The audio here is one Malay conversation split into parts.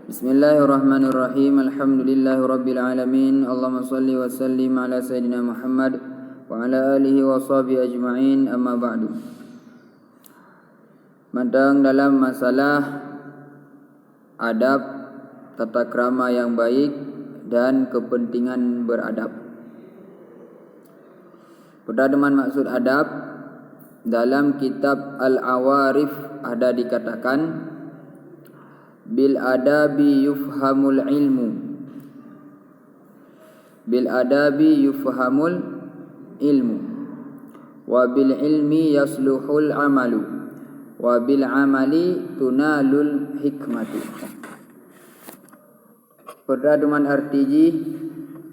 Bismillahirrahmanirrahim. Alhamdulillahirabbil alamin. Allahumma shalli wa sallim ala sayidina Muhammad wa ala alihi wa sahbihi ajma'in. Amma ba'du. Madang dalam masalah adab, tata krama yang baik dan kepentingan beradab. Pedoman maksud adab dalam kitab Al-Awarif ada dikatakan bil adabi yufhamul ilmu, bil adabi yufhamul ilmu, wa bil ilmi yasluhul amalu, wa bil amali tunalul hikmatu. Pedoman artiji,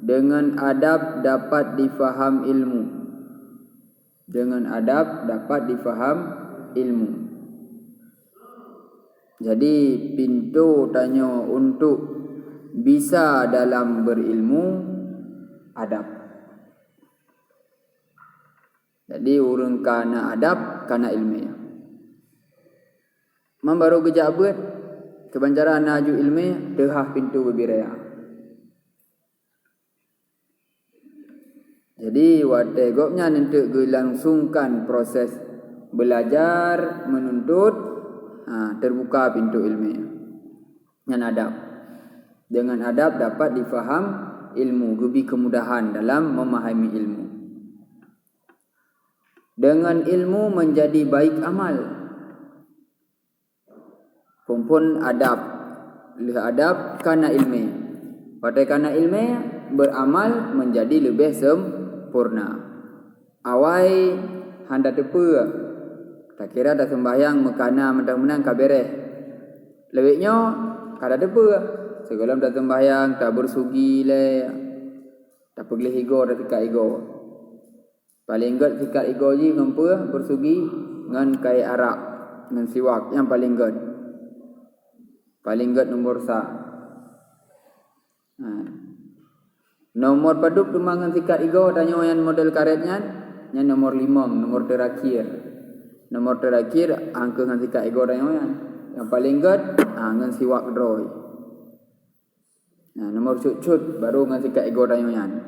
dengan adab dapat difaham ilmu, dengan adab dapat difaham ilmu. Jadi pintu tanya untuk bisa dalam berilmu adab. Jadi urang kana adab kana ilmu. Membaru gejabat kebancaran naju ilmu dehah pintu berbiraya. Jadi wate gopnya nentu langsungkan proses belajar menuntut, terbuka pintu ilmu dengan adab. Dengan adab dapat difaham ilmu, lebih kemudahan dalam memahami ilmu. Dengan ilmu menjadi baik amal. Kumpul adab, leh adab karena ilmu. Pada karena ilmu beramal menjadi lebih sempurna. Awai handa tepu. Tak kira dah sembahyang mekana menang-menang kabereh. Lebihnya kada depa. Segala dah sembahyang tak bersugi le. Tak pergi ego dah sikat ego. Paling god sikat ego ji ngampu bersugi ngan kai arak ngan siwak yang paling god. Paling god nombor sa. Nomor paduk rumah ngan sikat ego tanya yang model karetnya yang nomor 5, nomor terakhir. Nomor terakhir angka ngan sikat ego dah yang paling god ngan siwak droy. Nomor cut-cut baru ngan sikat ego dah yang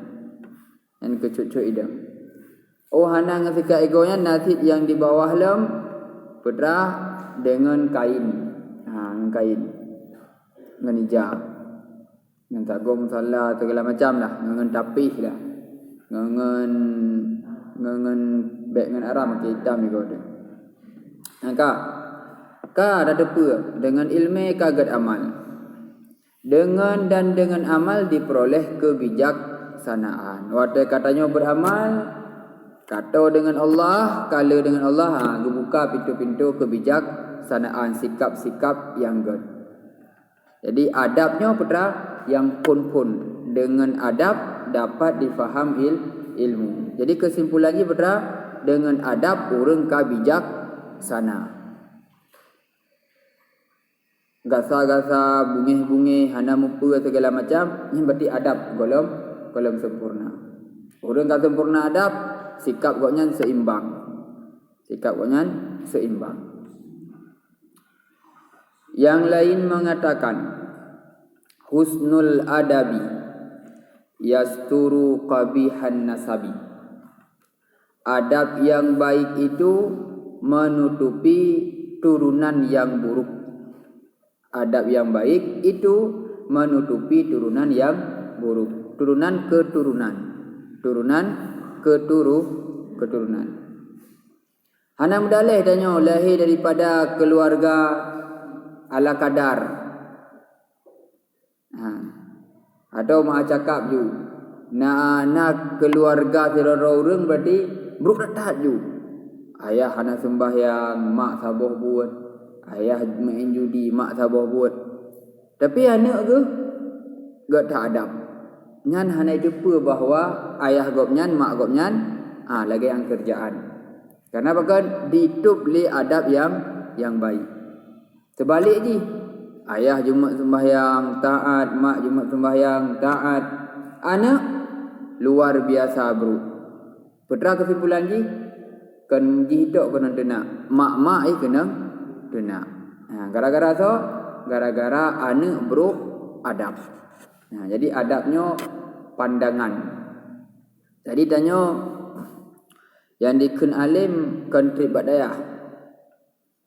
ke cut-cut idam. Oh hana ngan sikat ego nya nasib yang di bawah lem pedrah dengan kain. Dengan kain. Dengan hijab. Dengan tagum salah segala macam lah, dengan tapih lah. Dengan beg dengan aram ke hitam ego dah. Ka ada depa dengan ilmu kagat amal. Dengan amal diperoleh kebijaksanaan. Waktu katanya beramal, kata dengan Allah, kala dengan Allah, dibuka pintu-pintu kebijaksanaan, sikap-sikap yang good. Jadi adabnya putra yang pun dengan adab dapat difaham ilmu. Jadi kesimpulan lagi putra, dengan adab urang ka bijak sana. Gasa-gasa, bungih-bungih, hana mupa segala macam, ini berarti adab golong sempurna. Orang tak sempurna adab, sikap goknya seimbang. Sikap goknya seimbang. Yang lain mengatakan husnul adabi yasturu qabihan nasabi. Adab yang baik itu menutupi turunan yang buruk. Adab yang baik itu menutupi turunan yang buruk. Turunan keturunan. Turunan keturunan. Hana mudaleh tanya lahir daripada keluarga ala kadar. Atau mak cakap ju. Anak keluarga terora urang berarti buruk datat ju. Ayah hana sembahyang, mak saboh buat. Ayah main judi, mak saboh buat. Tapi anak ke gak tak adab. Nyan hana depa bahawa ayah gopnyan, mak gopnyan lagi yang kerjaan. Karena bahkan ditutup li adab yang baik. Terbalik je. Ayah Jumat sembahyang taat, mak Jumat sembahyang taat. Anak luar biasa bro. Petra kesimpulan je kan hidup kena tenak. Mak-mak kena tenak. Gara-gara so gara-gara ane buruk adab. Nah, jadi adabnya pandangan. Jadi tanya yang dikun alim kan trip bak dayah.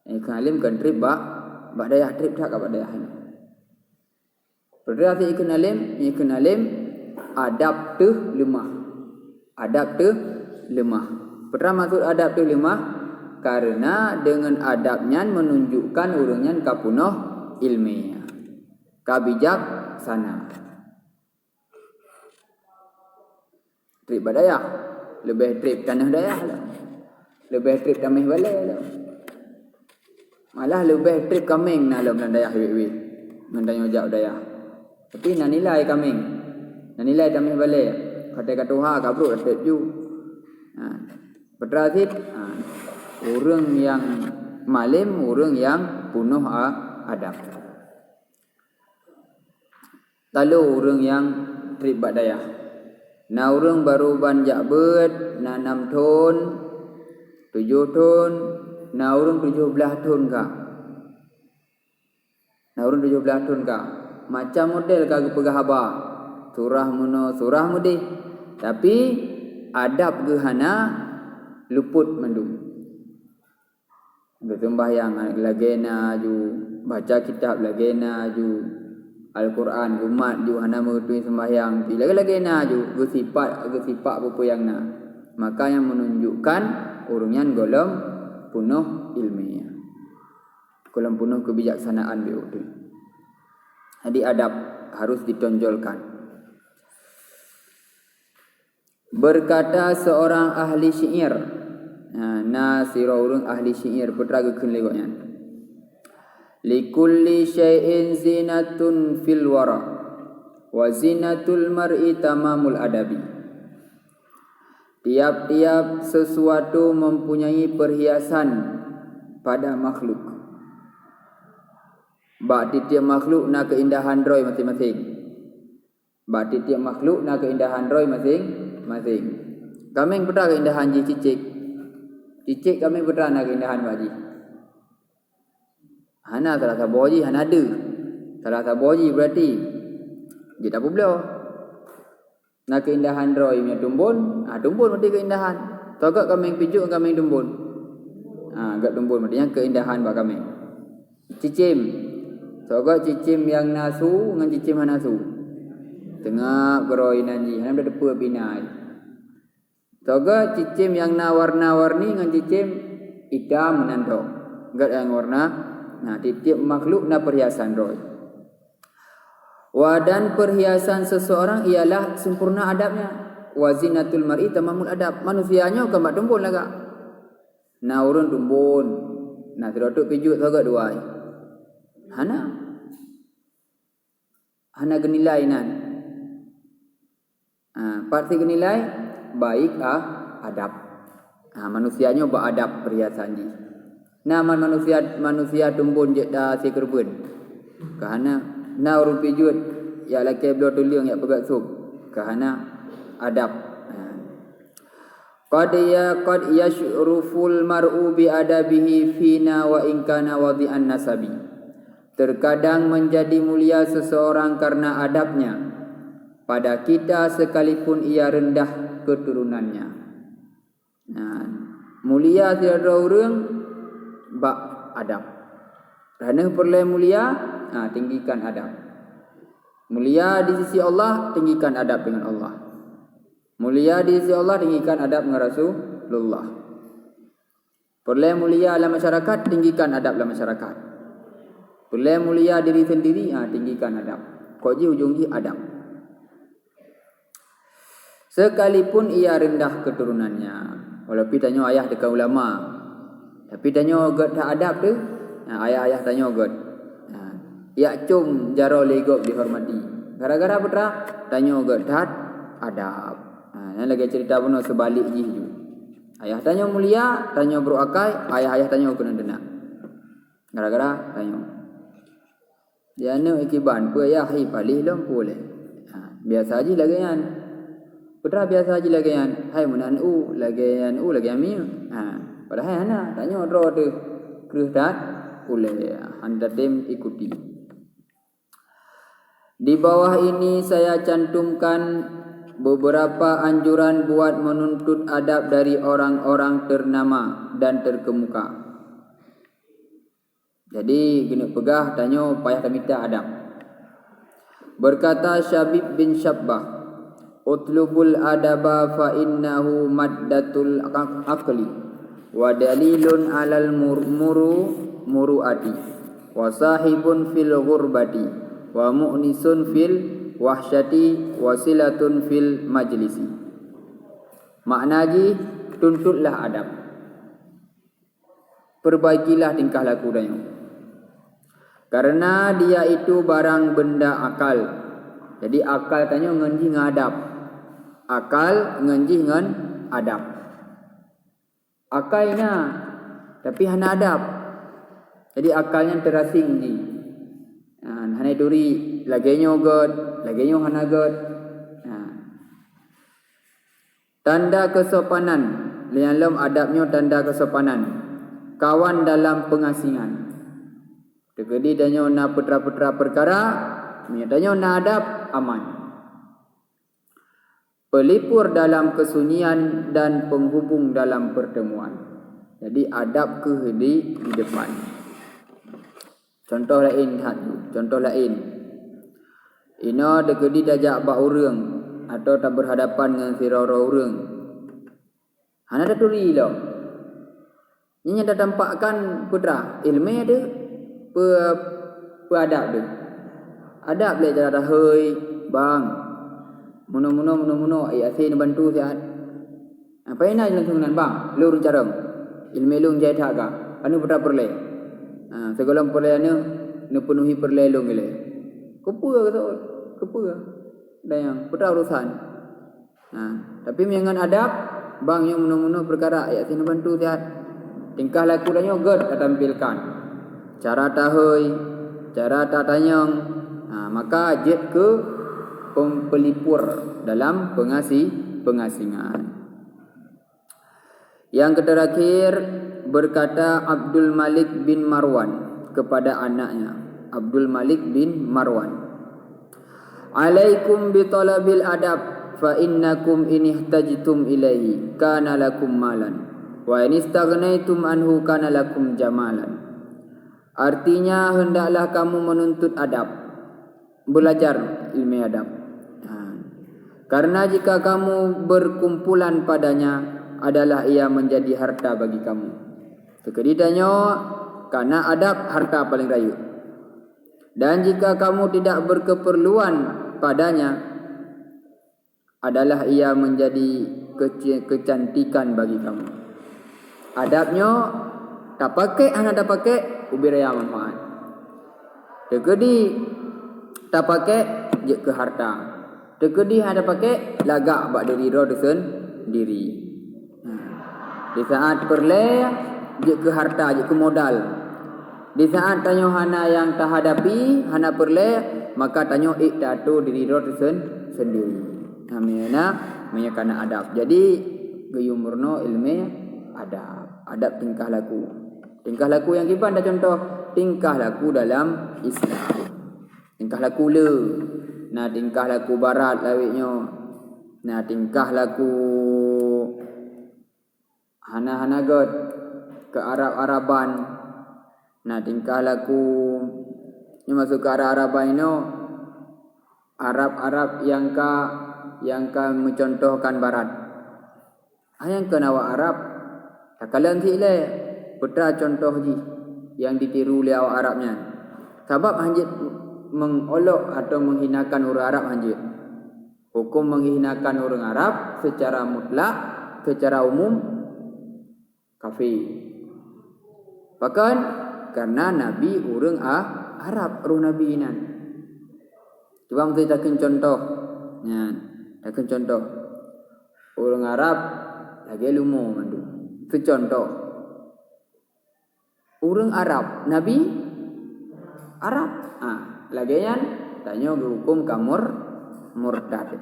Yang alim kan trip bak dayah, trip tak bak dayah ni. Berarti ikun alim adab tu lemah. Adab tu lemah. Pertama maksud adab tu lemah karena dengan adabnya menunjukkan orangnya kapunoh ilmiah, kabijak sana. Trip badayah, lebih trip tanah dayah lah. Lebih trip tamih balai lah. Malah lebih trip kambing nak dalam dayah wik-wik. Mendanya ojak dayah. Tapi nak nilai kambing. Nak nilai tamih balai. Kata-kata ha kabruk trip ju. Berarti orang yang malim, orang yang penuh adab. Lalu orang yang trip badayah. Nah orang baru banjak ber, na 6 tahun, 7 tahun, nah orang 17 tahun kah? Nah orang 17 tahun kah? Macam model kah pegah haba. Surah mudi. Tapi adab gehana luput mendung. Sembahyang lagena ju, baca kitab lagena ju, Al-Quran umat ju hana mengutui sembahyang pi lagena ju gesifat apa yang na. Maka yang menunjukkan orangnya golong penuh ilmiah. Golong penuh kebijaksanaan begitu. Jadi adab harus ditonjolkan. Berkata seorang ahli syair, sira urang ahli syair putra gekeun legoknya. Likulli syai'in zinatun fil wara wa zinatul mar'i tamamul adabi. Tiap-tiap sesuatu mempunyai perhiasan pada makhluk. Bak tiap makhluk nak keindahan roy masing-masing. Bak tiap makhluk nak keindahan roy masing-masing. Kami putra keindahan ji cicik. Cicik kami putra nak keindahan baji. Hana salah saboji hana ada. Salah saboji berarti dia tak pula. Nak keindahan roy punya tumbun, tumbun berarti keindahan. Togak kami pijuk kami tumbun. Agak tumbun berarti keindahan bak kami. Cicim. Togak cicim yang nasu dengan cicim hanasu. Tengah beroy nanji, hana ada depa binai. Togak cicim yang na warna-warni dengan cicim hitam menandok. Enggak yang warna. Nah, tiap makhluk na perhiasan roy. Dan perhiasan seseorang ialah sempurna adabnya. Wa zinatul mar'i tamamul adab. Manusianya kan mak tumbun laga. Nah, urun tumbun. Nah, terotok pijuk togak duai. Hana genilai nan. Parti genilai baik adab. Manusianya beradab perhiasan ji. Nama manusia tumbun je dah si kerbun. Kerana na urung pijut ya laki belah tuliang ya pegat sup. Kerana adab. Qad yashruful mar'u bi adabihi fina wa in kana wadi'an nasabi. Terkadang menjadi mulia seseorang karena adabnya pada kita sekalipun ia rendah keturunannya. Mulia tiada orang bak adab. Kerana perlu mulia, tinggikan adab. Mulia di sisi Allah, tinggikan adab dengan Allah. Mulia di sisi Allah, tinggikan adab dengan Rasulullah. Perlu mulia dalam masyarakat, tinggikan adab dalam masyarakat. Perlu mulia diri sendiri, tinggikan adab. Koji ujung ji adab. Sekalipun ia rendah keturunannya. Walaupun tanya ayah dekat ulama. Tapi tanya god tak adab tu, ayah-ayah tanya god. Ya cum jaro legok dihormati. Gara-gara putra tanya god tak adab. Yang lagi cerita pun sebalik ji ju. Ayah tanya mulia, tanya beruakai, ayah-ayah tanya kena denak. Gara-gara tanya. Dia nak ikiban pu ayah hi palih lom boleh. Biasa aja lagi kan. Putra biasa aja lagi kan. Hai munan lagi ami. Padahal hana tanya draw tu. Kerus tak boleh anda dem ikuti. Di bawah ini saya cantumkan beberapa anjuran buat menuntut adab dari orang-orang ternama dan terkemuka. Jadi gini pegah tanya payah tamita adab. Berkata Syabib bin Syabbah, utlubul adaba fa innahu maddatul aqli wa dalilun alal muru'ati wa sahibun fil ghurbati wa mu'nisun fil wahsyati wasilatun fil majlisi. Maknanya tuntutlah adab, perbaikilah tingkah laku dia, karena dia itu barang benda akal. Jadi akal tanya ngenji ngadab, akal ngenji ngan adab. Akalnya tapi hana adab, jadi akalnya terasing di hana duri lagenya god, lagenya hana god. Tanda kesopanan, dalam adabnya tanda kesopanan. Kawan dalam pengasingan. Tegedi tanya na putra-putra perkara, tanya na adab aman. Pelipur dalam kesunyian dan penghubung dalam pertemuan. Jadi adab ke di depan. Contoh lain contoh lain. Ina tegedi dajak bak urang atau tak berhadapan dengan sirara urang. Hana ada turi lo. Ini ada tampakkan putra ilmu ada adab dia. Adab boleh cara hei bang. Muno asin bantu siat. Apa yang nak jalan bang? Lu carang. Ilmu lu jai tak ka. Anu putra perle. Segala perle anu penuhi perle lu gile. Kepu ke kepu. Dan putra urusan. Tapi mengan adab bang yang muno perkara asin bantu siat. Tingkah laku dia god tampilkan. Cara tahoi, cara tatanyang, maka jet ke pelipur dalam pengasingan. Yang terakhir berkata Abdul Malik bin Marwan kepada anaknya, Abdul Malik bin Marwan, alaikum bi talabil adab fa innakum in ihtajtum ilaihi kana lakum malan wa in istaghnaitum anhu kana lakum jamalan. Artinya hendaklah kamu menuntut adab, belajar ilmu adab. Karena jika kamu berkumpulan padanya adalah ia menjadi harta bagi kamu. Sekedidanya karena adab harta paling rayu. Dan jika kamu tidak berkeperluan padanya adalah ia menjadi kecantikan bagi kamu. Adabnya tak pakai anak tak pakai ubiraya manfaat. Tekedi tak pakai je ke harta. Tekedi ada pakai lagak bak diri ro desen diri. Di saat perle je ke harta je ke modal. Di saat tanyo hana yang tak hadapi hana perle maka tanyo iktatu diri ro desen sendiri. Namanya menyakana adab. Jadi gayumurno ilmu adab. Adab tingkah laku. Tingkah laku yang kiban dah contoh. Tingkah laku dalam Islam. Tingkah laku le. Nah tingkah laku barat lawiknya. Nah tingkah laku hana-hana god ke Arab-Araban. Nah tingkah laku ini masuk ke Arab-Araban ini Arab-Arab yang mencontohkan barat. Yang kenawa Arab tak kalian sile putra contoh ji yang ditiru oleh awak Arabnya. Sebab hanjit mengolok atau menghinakan orang Arab hanjit. Hukum menghinakan orang Arab secara mutlak, secara umum kafir. Bahkan karena Nabi orang Arab, orang Nabi inan. Coba kita takkan contoh. Ya, takkan contoh. Orang Arab lagi lumo mandu. Itu contoh. Orang Arab, Nabi Arab. Lagian tanya hukum kamur murtad.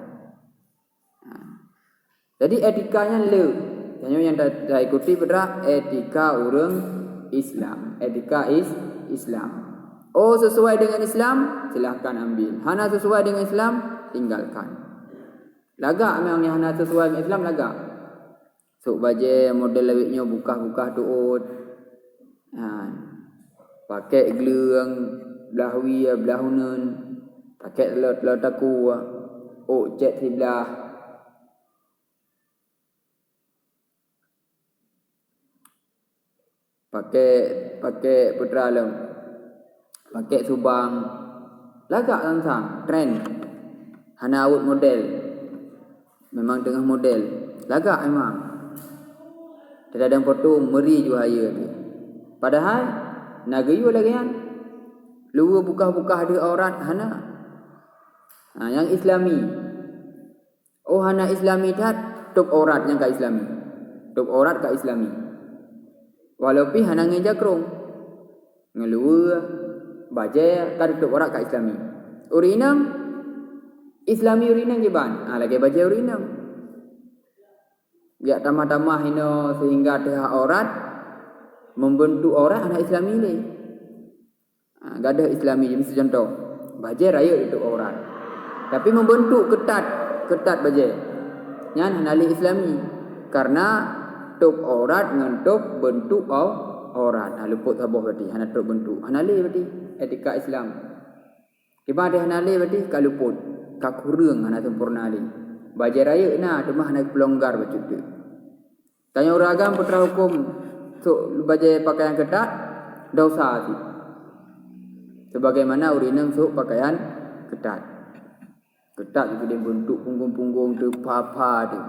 Jadi etikanya le. Tanya yang dah ikuti berat etika orang Islam. Etika Islam. Oh sesuai dengan Islam, silahkan ambil. Hana sesuai dengan Islam, tinggalkan. Lagak memang ni hana sesuai dengan Islam, lagak. Sok baje model lewitnya buka-buka tuut. Pakai gelang belah wi belah hunun. Pakai telur taku. Oh cek sebelah. Pakai putra alam. Pakai subang. Lagak langsang trend. Hana awut model. Memang tengah model. Lagak memang. Terkadang foto meri juga haya tu. Padahal nagayu lagi kan. Luar buka-buka ada aurat hana. Yang Islami. Oh hana Islami dah tuk aurat yang ka Islami. Tuk aurat ka Islami. Walaupun hana ngejakrong. Ngeluar baje kan tuk aurat ka Islami. Urinam Islami urinam jiban. Lagi baje urinam. Biar tamah-tamah ino sehingga dah aurat membentuk aurat anak Islami ni. Gak ada Islami mesti contoh. Baje raya itu aurat. Tapi membentuk ketat baje. Nyan hanali Islami. Karena tuk aurat dengan tuk bentuk aurat. Luput sabuh berarti hana tuk bentuk. Hanali berarti etika Islam. Kiba ada hanali berarti kaluput. Kakurang hana sempurna ali. Baje raya na cuma hana pelonggar baju tu. Tanya orang agam putra hukum so baje pakaian ketat dosa tu. Sebagaimana urinam so pakaian ketat. Ketat itu dia bentuk punggung-punggung tu apa tu.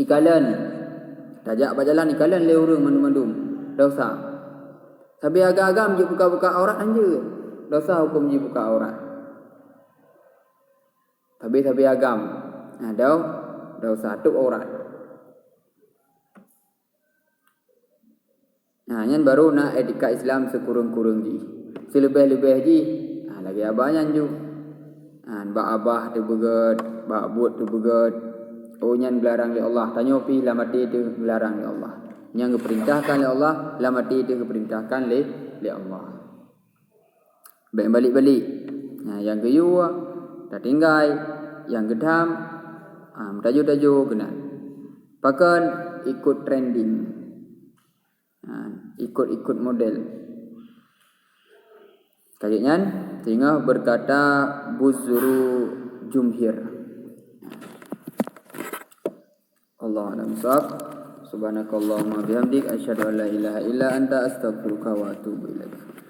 Ikalan tajak berjalan ikalan le urang mandum-mandum dosa. Tapi agak-agam je buka-buka aurat anje. Dosa hukum je buka aurat. Tapi agam. Dosa tu aurat. Yang baru nak etika Islam sekurang-kurang ji. Selebih-lebih ji. Lagi abahnya ju. Bak abah tu begat. Bak buat tu begat. Oh nyan gelarang oleh Allah. Tanya pi lah mati tu gelarang oleh Allah. Yang keperintahkan oleh Allah. Lah mati tu keperintahkan oleh Allah. Baik balik-balik. Yang kedua. Tak tinggal. Yang gedam. Tajuk-tajuk kena. Pakan ikut trending. Ikut model. Kayaknya sehingga berkata Buzuru Jumhir. Allah alam sahab. Subhanakallahumma bihamdik asyhadu an la ilaha illa anta astaghfiruka wa atubu ilaik.